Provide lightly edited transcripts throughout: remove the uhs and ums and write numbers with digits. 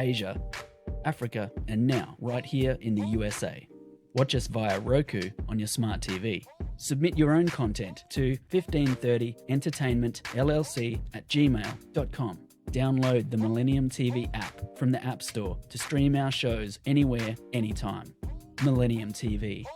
Asia, Africa, and now right here in the USA. Watch us via Roku on your smart TV. Submit your own content to 1530entertainmentllc@gmail.com. Download the Millennium TV app from the App Store to stream our shows anywhere, anytime. Millennium TV.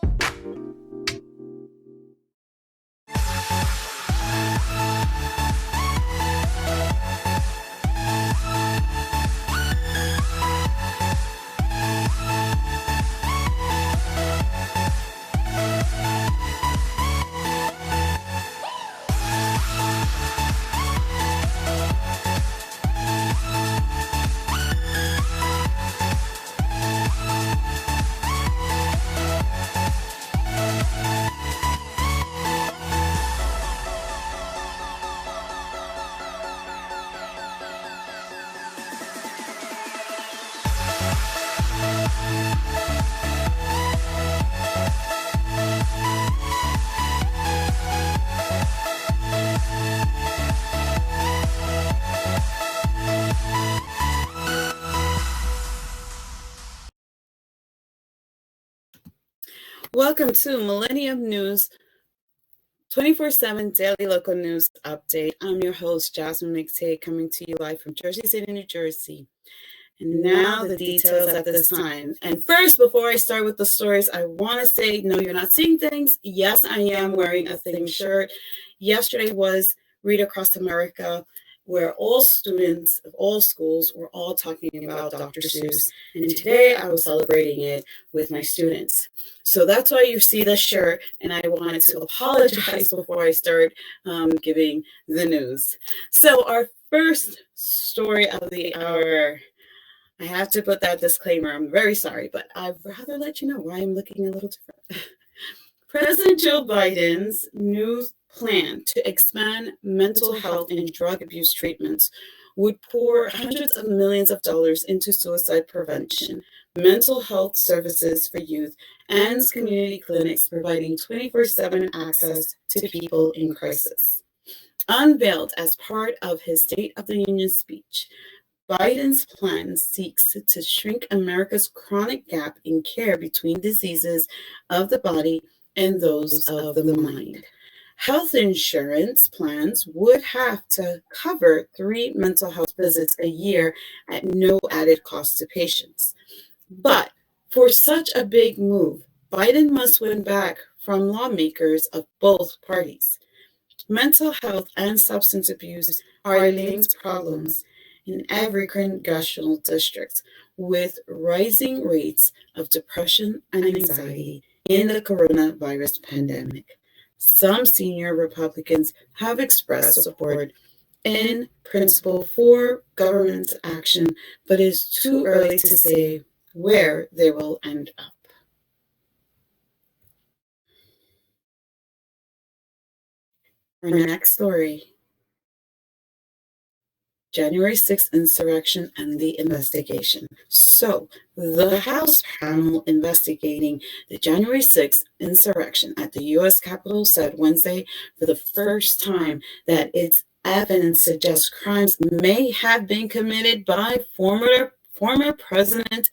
Welcome to Millennium News 24/7 Daily Local News Update. I'm your host, Jasmine McTague, coming to you live from Jersey City, New Jersey. And now the details at this time. And first, before I start with the stories, I want to say, no, you're not seeing things. Yes, I am wearing a thing shirt. Yesterday was Read Across America, where all students of all schools were all talking about Dr. Seuss. And today I was celebrating it with my students. So that's why you see the shirt, and I wanted to apologize before I start giving the news. So our first story of the hour, I have to put that disclaimer. I'm very sorry, but I'd rather let you know why I'm looking a little different. President Joe Biden's new plan to expand mental health and drug abuse treatments would pour hundreds of millions of dollars into suicide prevention, mental health services for youth, and community clinics providing 24/7 access to people in crisis. Unveiled as part of his State of the Union speech, Biden's plan seeks to shrink America's chronic gap in care between diseases of the body and those of the mind. Health insurance plans would have to cover 3 mental health visits a year at no added cost to patients. But for such a big move, Biden must win back from lawmakers of both parties. Mental health and substance abuse are linked problems in every congressional district, with rising rates of depression and anxiety in the coronavirus pandemic. Some senior Republicans have expressed support in principle for government action, but it's too early to say where they will end up. Our next story. January 6th insurrection and the investigation. So, the House panel investigating the January 6th insurrection at the U.S. Capitol said Wednesday for the first time that its evidence suggests crimes may have been committed by former President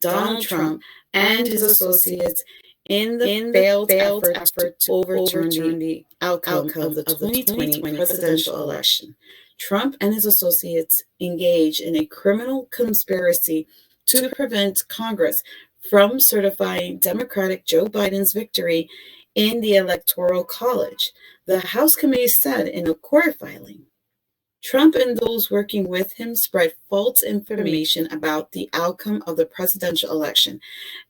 Donald Trump and his associates in the failed effort to overturn the outcome of the 2020 presidential election. Trump and his associates engaged in a criminal conspiracy to prevent Congress from certifying Democratic Joe Biden's victory in the Electoral College, the House committee said in a court filing. Trump and those working with him spread false information about the outcome of the presidential election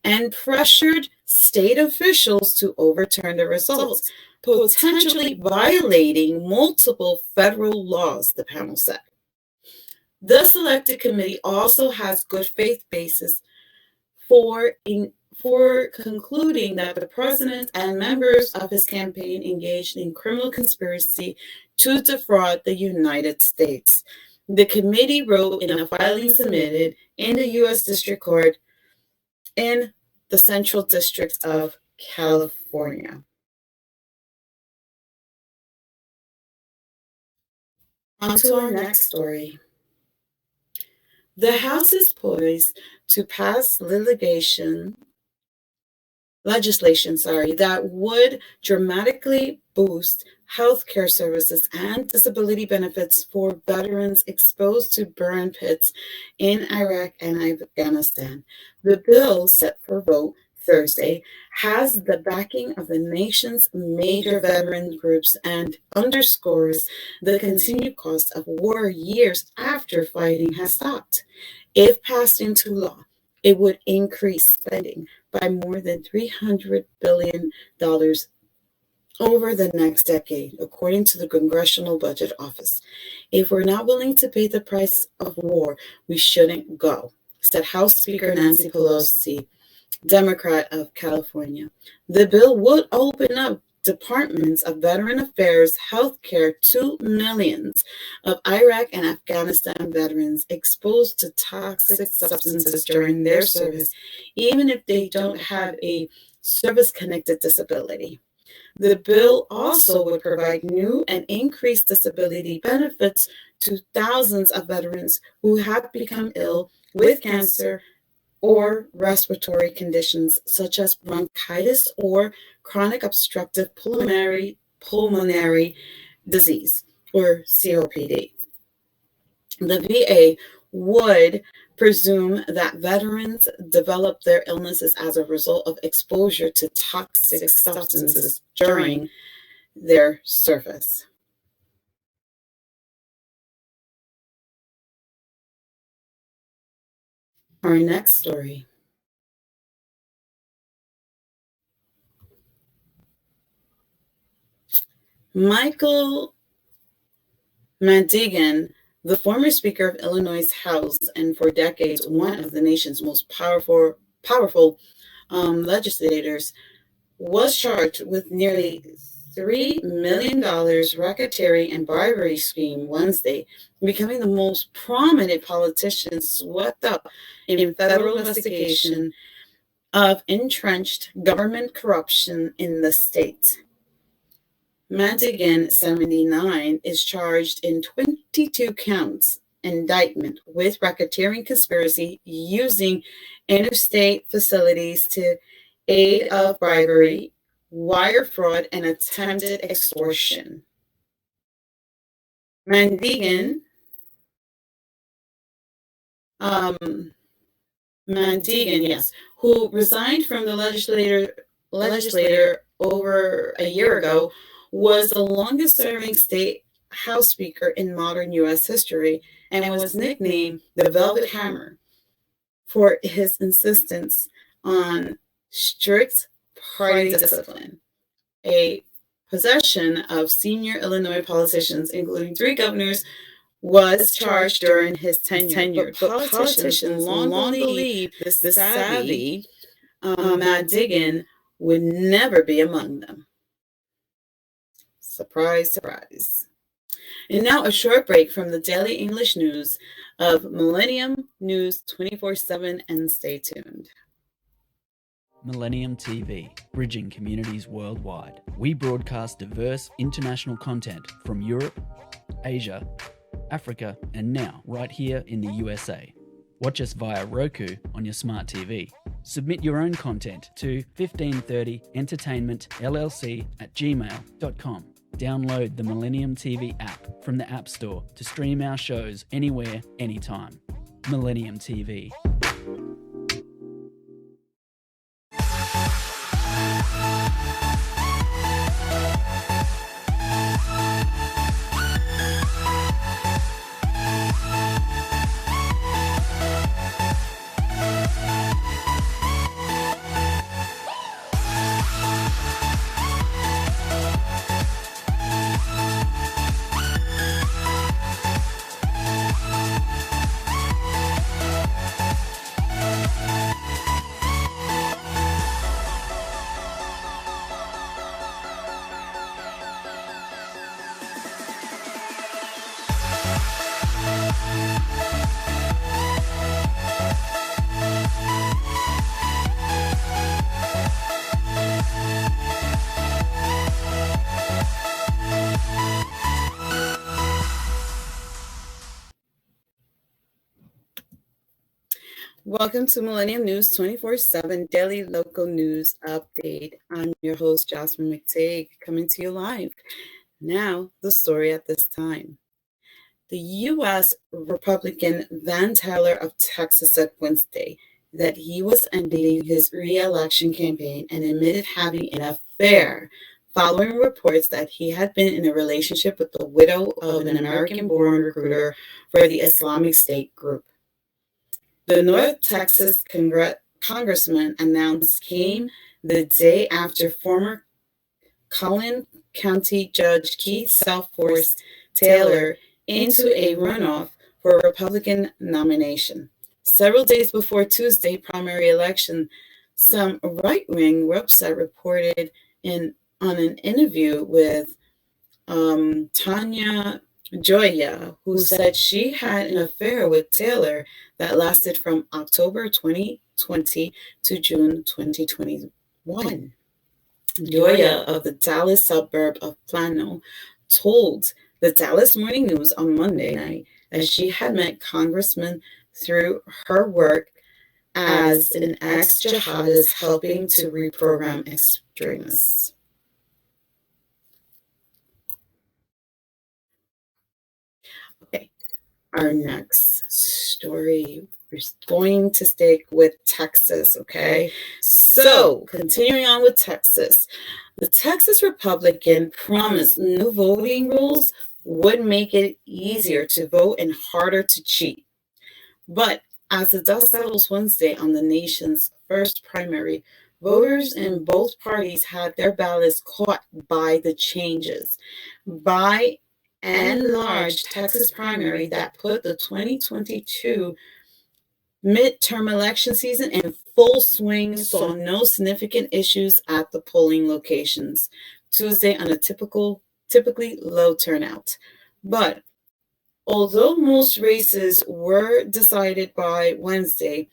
and pressured state officials to overturn the results, potentially violating multiple federal laws, the panel said. The selected committee also has good faith basis for concluding that the president and members of his campaign engaged in criminal conspiracy to defraud the United States. The committee wrote in a filing submitted in the U.S. District Court in the Central District of California. On to our next story. The House is poised to pass legislation that would dramatically boost healthcare services and disability benefits for veterans exposed to burn pits in Iraq and Afghanistan. The bill, set for vote Thursday, has the backing of the nation's major veteran groups and underscores the continued cost of war years after fighting has stopped. If passed into law, it would increase spending by more than $300 billion over the next decade, according to the Congressional Budget Office. If we're not willing to pay the price of war, we shouldn't go, said House Speaker Nancy Pelosi, Democrat of California. The bill would open up departments of Veteran Affairs health care to millions of Iraq and Afghanistan veterans exposed to toxic substances during their service, even if they don't have a service-connected disability. The bill also would provide new and increased disability benefits to thousands of veterans who have become ill with cancer or respiratory conditions such as bronchitis or chronic obstructive pulmonary disease, or COPD. The VA would presume that veterans develop their illnesses as a result of exposure to toxic substances during their service. Our next story. Michael McTague, the former Speaker of Illinois' House and for decades one of the nation's most powerful legislators, was charged with nearly $3 million racketeering and bribery scheme Wednesday, becoming the most prominent politician swept up in federal investigation of entrenched government corruption in the state. McTague, 79, is charged in 22 counts indictment with racketeering conspiracy using interstate facilities to aid of bribery, wire fraud, and attempted extortion. McTague, yes, who resigned from the legislature over a year ago, was the longest-serving state House Speaker in modern U.S. history and was nicknamed the Velvet Hammer for his insistence on strict party discipline, a possession of senior Illinois politicians, including 3 governors, was charged during his tenure. But politicians long believed the savvy McTague would never be among them. Surprise, surprise. And now a short break from the daily English news of Millennium News 24/7, and stay tuned. Millennium TV, bridging communities worldwide. We broadcast diverse international content from Europe, Asia, Africa, and now right here in the USA. Watch us via Roku on your smart TV. Submit your own content to 1530entertainmentllc@gmail.com. Download the Millennium TV app from the App Store to stream our shows anywhere, anytime. Millennium TV. Welcome to Millennium News 24/7 Daily Local News Update. I'm your host, Jasmine McTague, coming to you live. Now, the story at this time. The U.S. Republican Van Taylor of Texas said Wednesday that he was ending his re-election campaign and admitted having an affair following reports that he had been in a relationship with the widow of an American-born recruiter for the Islamic State group. The North Texas congressman announced came the day after former Collin County Judge Keith Southforce Taylor into a runoff for a Republican nomination. Several days before Tuesday's primary election, some right-wing website reported on an interview with Tanya Joya, who said she had an affair with Taylor that lasted from October 2020 to June 2021. Joya of the Dallas suburb of Plano told the Dallas Morning News on Monday night that she had met Congressman through her work as an ex-jihadist helping to reprogram extremists. Okay, our next story. We're going to stick with Texas, okay? So, continuing on with Texas. The Texas Republican promised new voting rules would make it easier to vote and harder to cheat. But as the dust settles Wednesday on the nation's first primary, voters in both parties had their ballots caught by the changes. By and large, Texas primary that put the 2022 midterm election season in full swing saw no significant issues at the polling locations Tuesday on a typically low turnout. But although most races were decided by Wednesday,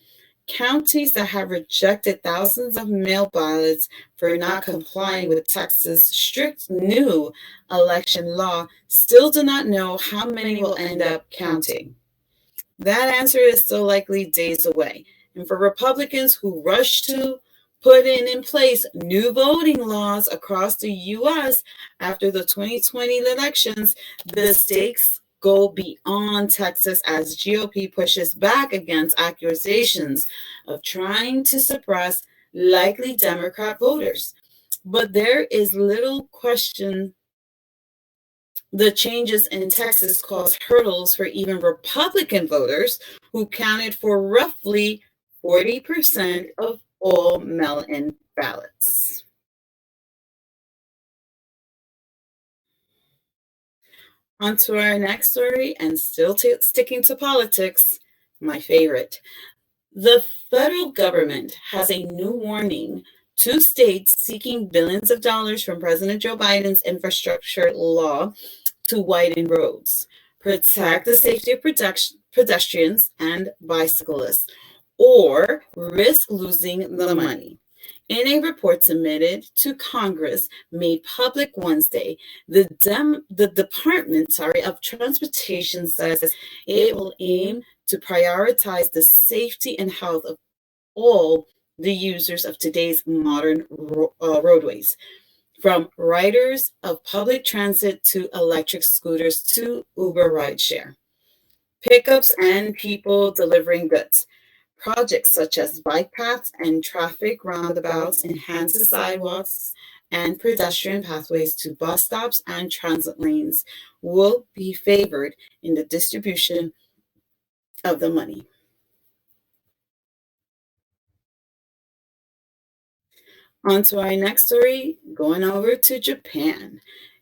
counties that have rejected thousands of mail ballots for not complying with Texas' strict new election law still do not know how many will end up counting. That answer is still likely days away. And for Republicans who rush to put in place new voting laws across the U.S. after the 2020 elections, the stakes go beyond Texas as GOP pushes back against accusations of trying to suppress likely Democrat voters. But there is little question the changes in Texas caused hurdles for even Republican voters who counted for roughly 40% of all mail-in ballots. On to our next story, and still sticking to politics, my favorite. The federal government has a new warning to states seeking billions of dollars from President Joe Biden's infrastructure law to widen roads, protect the safety of pedestrians and bicyclists, or risk losing the money. In a report submitted to Congress made public Wednesday, the Department of Transportation says it will aim to prioritize the safety and health of all the users of today's modern roadways, from riders of public transit to electric scooters to Uber rideshare, pickups, and people delivering goods. Projects such as bike paths and traffic roundabouts enhance the sidewalks and pedestrian pathways to bus stops and transit lanes will be favored in the distribution of the money. On to our next story, going over to Japan.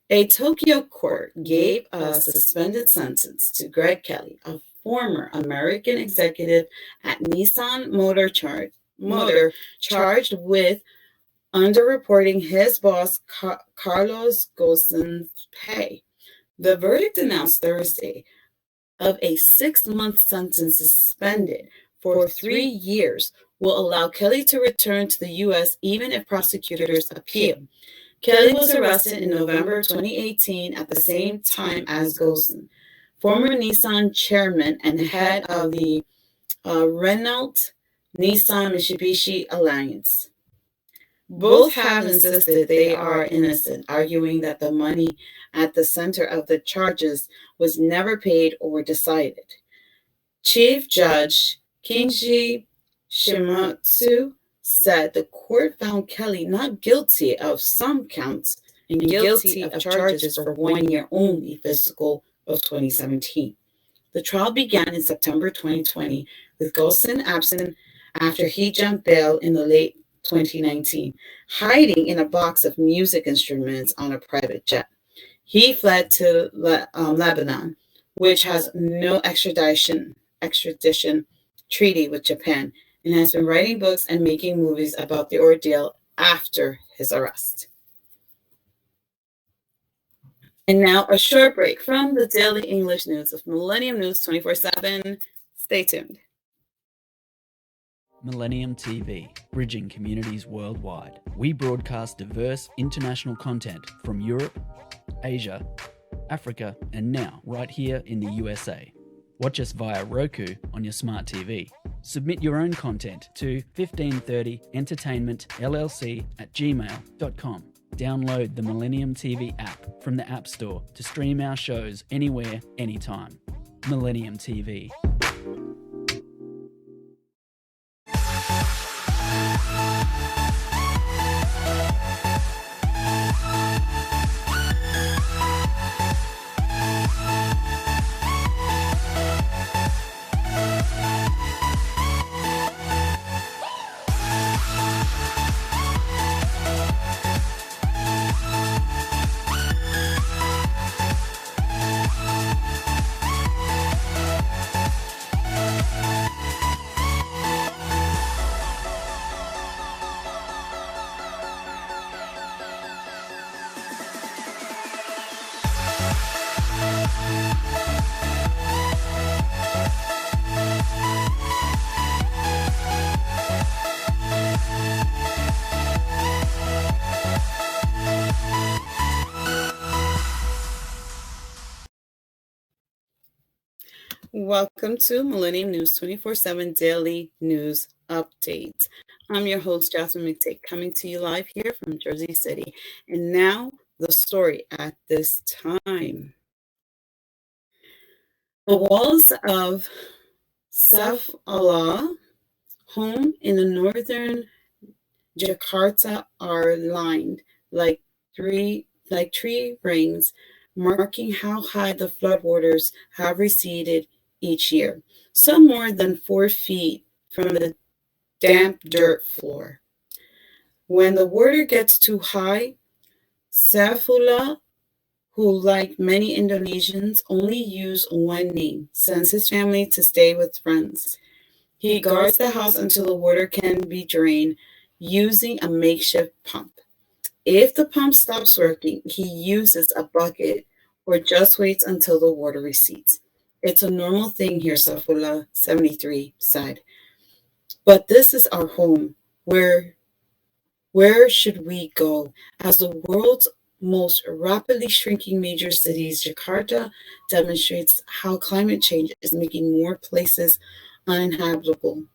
A Tokyo court gave a suspended sentence to Greg Kelly, a former American executive at Nissan Motor charged with underreporting his boss Carlos Ghosn's pay. The verdict announced Thursday of a 6-month sentence suspended for 3 years will allow Kelly to return to the U.S. even if prosecutors appeal. Kelly was arrested in November 2018 at the same time as Ghosn, former Nissan chairman and head of the Renault Nissan Mitsubishi alliance. Both have insisted they are innocent, arguing that the money at the center of the charges was never paid or decided. Chief Judge Kinji Shimatsu said the court found Kelly not guilty of some counts and guilty of charges for 1 year only, fiscal of 2017. The trial began in September 2020, with Golson absent after he jumped bail in the late 2019, hiding in a box of music instruments on a private jet. He fled to Lebanon, which has no extradition treaty with Japan, and has been writing books and making movies about the ordeal after his arrest. And now a short break from the daily English news of Millennium News 24/7. Stay tuned. Millennium TV, bridging communities worldwide. We broadcast diverse international content from Europe, Asia, Africa, and now right here in the USA. Watch us via Roku on your smart TV. Submit your own content to 1530entertainmentllc@gmail.com. Download the Millennium TV app from the App Store to stream our shows anywhere, anytime. Millennium TV. Welcome to Millennium News 24/7 Daily News Update. I'm your host, Jasmine McTague, coming to you live here from Jersey City. And now, the story at this time. The walls of Saifullah home in the northern Jakarta are lined like tree rings, marking how high the floodwaters have receded each year, some more than 4 feet from the damp dirt floor. When the water gets too high, Saifullah, who like many Indonesians only use one name, sends his family to stay with friends. He guards the house until the water can be drained using a makeshift pump. If the pump stops working, he uses a bucket or just waits until the water recedes. It's a normal thing here, Saifullah, 73, said. But this is our home. Where should we go? As the world's most rapidly shrinking major cities, Jakarta demonstrates how climate change is making more places uninhabitable,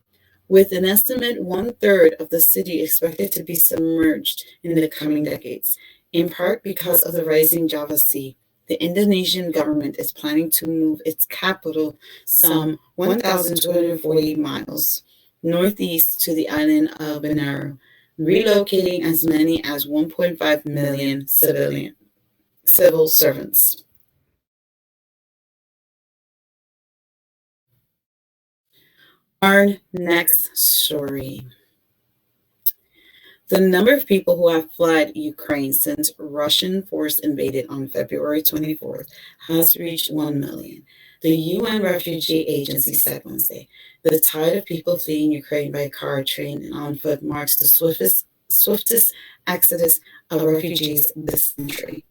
with an estimate 1/3 of the city expected to be submerged in the coming decades, in part because of the rising Java Sea. The Indonesian government is planning to move its capital some 1,240 miles northeast to the island of Benaro, relocating as many as 1.5 million civil servants. Our next story. The number of people who have fled Ukraine since Russian force invaded on February 24th has reached 1 million. The UN Refugee Agency said Wednesday. The tide of people fleeing Ukraine by car, train, and on foot marks the swiftest exodus of refugees this century.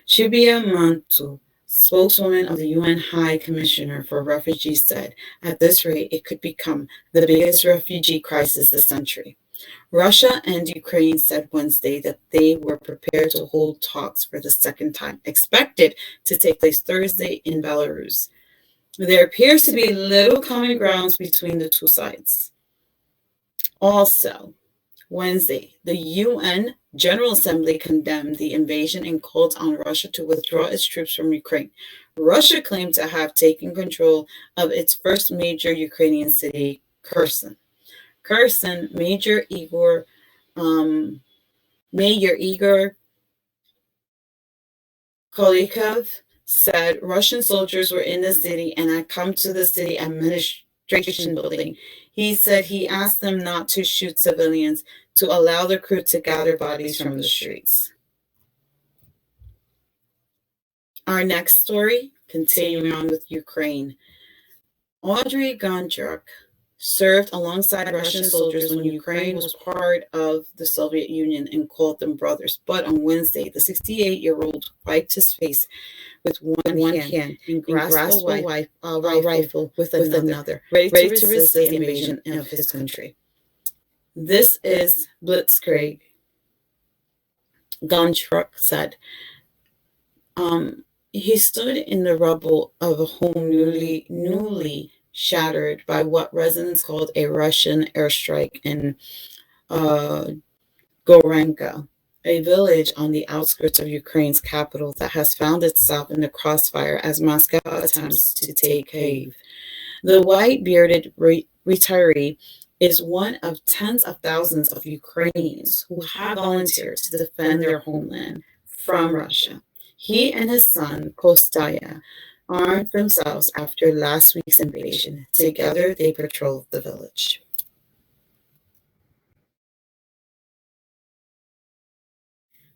Shubia Mantu, spokeswoman of the UN High Commissioner for Refugees, said, at this rate, it could become the biggest refugee crisis this century. Russia and Ukraine said Wednesday that they were prepared to hold talks for the second time, expected to take place Thursday in Belarus. There appears to be little common grounds between the two sides. Also, Wednesday, the UN General Assembly condemned the invasion and called on Russia to withdraw its troops from Ukraine. Russia claimed to have taken control of its first major Ukrainian city, Kherson. Kherson, Mayor Igor Kolikov said Russian soldiers were in the city and had come to the city administration building. He said he asked them not to shoot civilians, to allow the crew to gather bodies from the streets. Our next story, continuing on with Ukraine. Audrey Gondchuk served alongside Russian soldiers when Ukraine was part of the Soviet Union and called them brothers. But on Wednesday, the 68-year-old wiped his face with one hand and grasped a rifle with another, ready to resist the invasion of his country. This is Blitzkrieg, Gondchuk said. He stood in the rubble of a home newly shattered by what residents called a Russian airstrike in Gorenka, a village on the outskirts of Ukraine's capital that has found itself in the crossfire as Moscow attempts to take Kyiv. The white-bearded retiree is one of tens of thousands of Ukrainians who have volunteered to defend their homeland from Russia. He and his son, Kostya, armed themselves after last week's invasion. Together, they patrolled the village.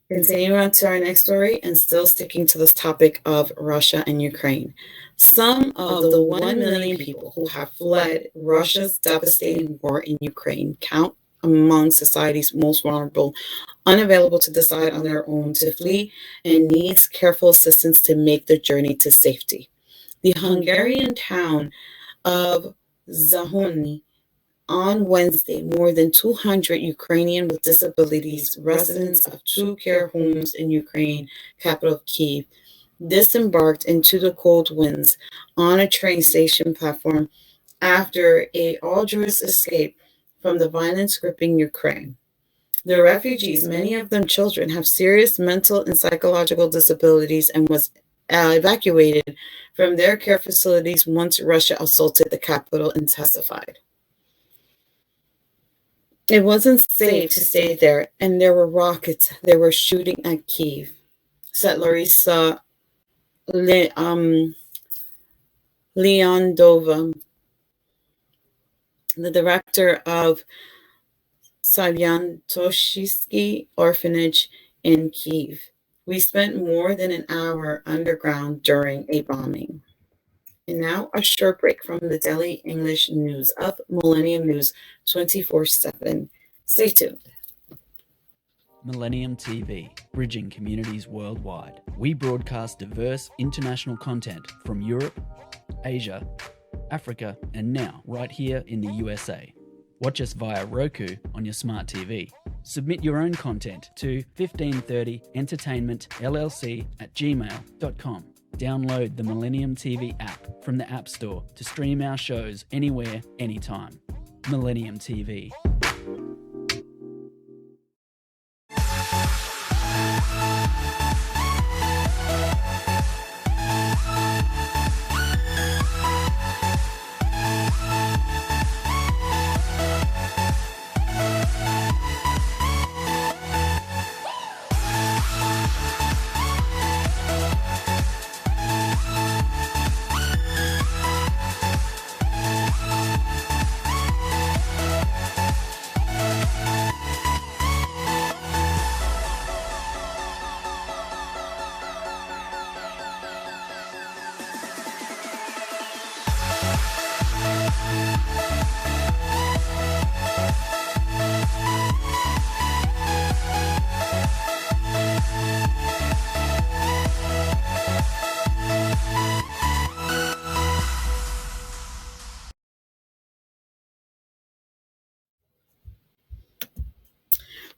Continuing on to our next story, and still sticking to this topic of Russia and Ukraine. Some of the 1 million people who have fled Russia's devastating war in Ukraine count among society's most vulnerable, unavailable to decide on their own to flee, and needs careful assistance to make the journey to safety. The Hungarian town of Zahony on Wednesday, more than 200 Ukrainian with disabilities, residents of 2 care homes in Ukraine, capital Kyiv, disembarked into the cold winds on a train station platform after a arduous escape from the violence gripping Ukraine. The refugees, many of them children, have serious mental and psychological disabilities and was evacuated from their care facilities once Russia assaulted the capital and testified. It wasn't safe to stay there, and there were rockets they were shooting at Kyiv, said Larisa Leondova, the director of Savyantoshsky Orphanage in Kyiv. We spent more than an hour underground during a bombing. And now a short break from the daily English news of Millennium News 24/7. Stay tuned. Millennium TV, bridging communities worldwide. We broadcast diverse international content from Europe, Asia, Africa, and now right here in the USA. Watch us via Roku on your smart TV. Submit your own content to 1530entertainmentllc@gmail.com. Download the Millennium TV app from the App Store to stream our shows anywhere, anytime. Millennium TV.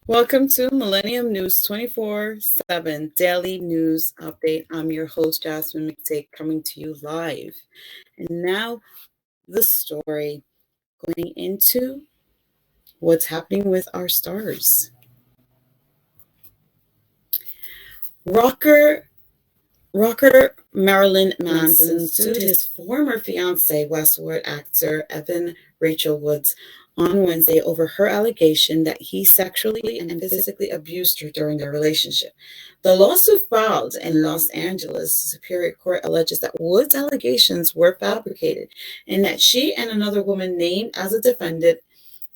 Welcome to Millennium News 24/7 Daily News Update. I'm your host, Jasmine McTague, coming to you live. And now, the story going into what's happening with our stars. Rocker Marilyn Manson sued his former fiancé, Westworld actor Evan Rachel Woods, on Wednesday over her allegation that he sexually and physically abused her during their relationship. The lawsuit filed in Los Angeles Superior Court alleges that Woods' allegations were fabricated and that she and another woman named as a defendant,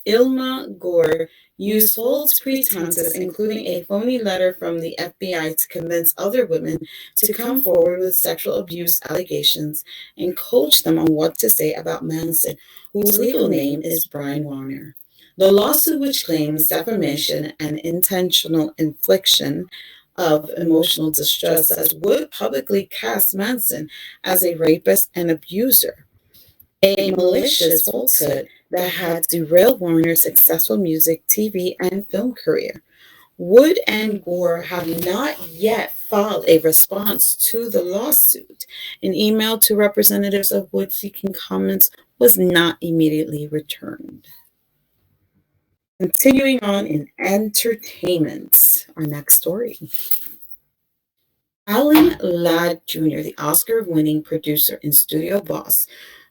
Ilma Gore, used false pretenses, including a phony letter from the FBI, to convince other women to come forward with sexual abuse allegations and coach them on what to say about Manson, whose legal name is Brian Warner. The lawsuit, which claims defamation and intentional infliction of emotional distress, says Wood publicly cast Manson as a rapist and abuser, a malicious falsehood that had derailed Warner's successful music, TV, and film career. Wood and Gore have not yet filed a response to the lawsuit. An email to representatives of Wood seeking comments was not immediately returned. Continuing on in entertainment, our next story. Alan Ladd Jr., the Oscar-winning producer and studio boss,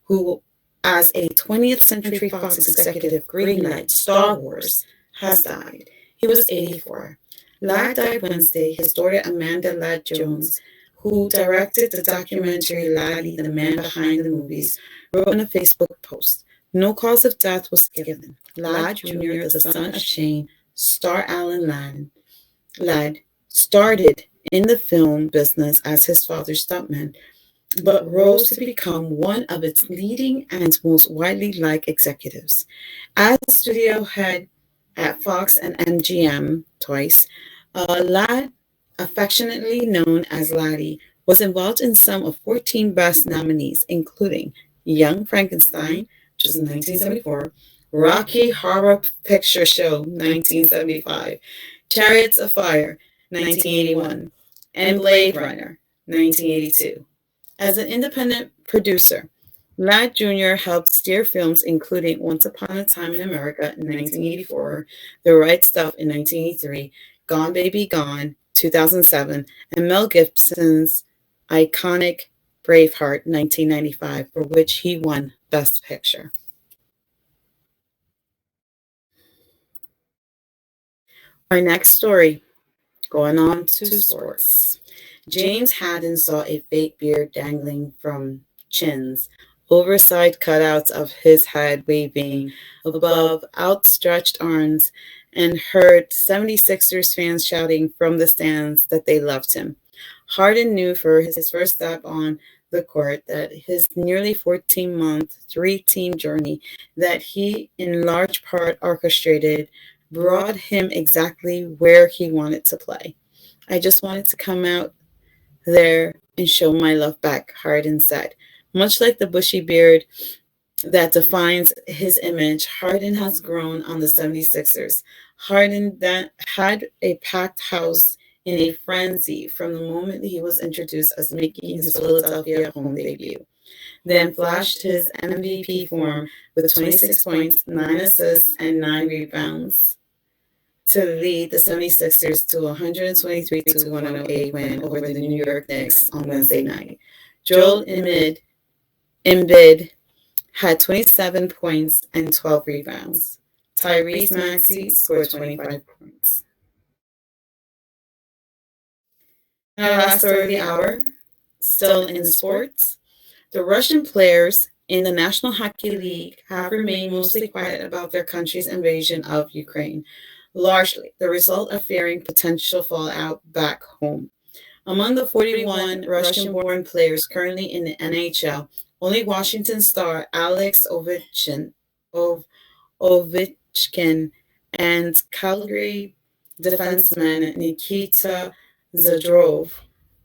who, as a 20th Century Fox executive, greenlighted Star Wars, has died. He was 84. Ladd died Wednesday. His daughter Amanda Ladd Jones, who directed the documentary Laddie, the Man Behind the Movies, wrote in a Facebook post, "No cause of death was given. Ladd Jr., the son of Shane, star Alan Ladd, started in the film business as his father's stuntman, but rose to become one of its leading and most widely liked executives. As studio head at Fox and MGM twice, Ladd, affectionately known as Laddie, was involved in some of 14 Best nominees, including Young Frankenstein, which was in 1974, Rocky Horror Picture Show, 1975, Chariots of Fire, 1981, and Blade Runner, 1982. As an independent producer, Ladd Jr. helped steer films including Once Upon a Time in America in 1984, The Right Stuff in 1983, Gone Baby Gone, 2007, and Mel Gibson's iconic Braveheart, 1995, for which he won Best Picture. Our next story, going on to sports. James Hadden saw a fake beard dangling from chins, oversized cutouts of his head waving above outstretched arms, and heard 76ers fans shouting from the stands that they loved him. Harden knew for his first step on the court that his nearly 14-month, three-team journey that he in large part orchestrated brought him exactly where he wanted to play. "I just wanted to come out there and show my love back," Harden said. Much like the bushy beard that defines his image, Harden has grown on the 76ers. Harden that had a packed house in a frenzy from the moment he was introduced as making his Philadelphia home debut. Then flashed his MVP form with 26 points, 9 assists, and 9 rebounds to lead the 76ers to a 123-108 win over the New York Knicks on Wednesday night. Joel Embiid had 27 points and 12 rebounds. Tyrese Maxey scored 25 points. And our last story of the hour, still in sports, the Russian players in the National Hockey League have remained mostly quiet about their country's invasion of Ukraine, largely the result of fearing potential fallout back home. Among the 41 Russian-born players currently in the NHL, only Washington star Alex Ovechkin and Calgary defenseman Nikita Zadorov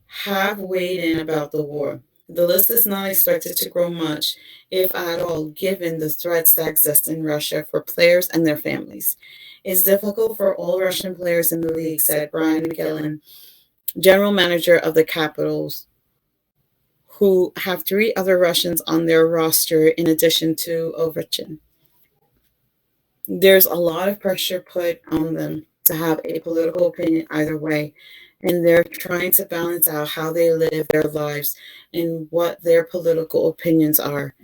have weighed in about the war. The list is not expected to grow much, if at all, given the threats that exist in Russia for players and their families. It's difficult for all Russian players in the league, said Brian McGillen, general manager of the Capitals, who have 3 other Russians on their roster in addition to Ovechkin. There's a lot of pressure put on them to have a political opinion either way, and they're trying to balance out how they live their lives and what their political opinions are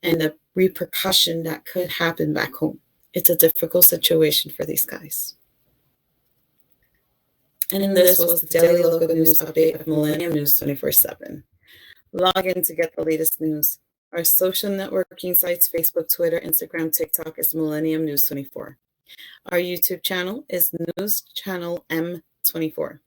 and the repercussion that could happen back home. It's a difficult situation for these guys. And this was the daily local news update of Millennium News 24/7. Log in to get the latest news. Our social networking sites, Facebook, Twitter, Instagram, TikTok, is Millennium News 24. Our YouTube channel is News Channel M24.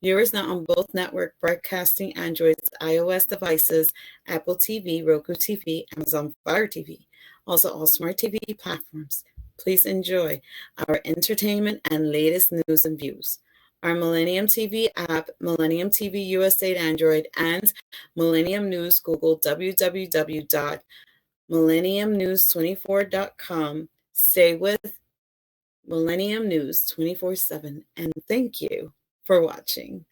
Viewers now on both network broadcasting Android's iOS devices, Apple TV, Roku TV, Amazon Fire TV, also all smart TV platforms. Please enjoy our entertainment and latest news and views. Our Millennium TV app, Millennium TV USA Android, and Millennium News Google www.millenniumnews24.com. Stay with Millennium News 24/7, and thank you for watching.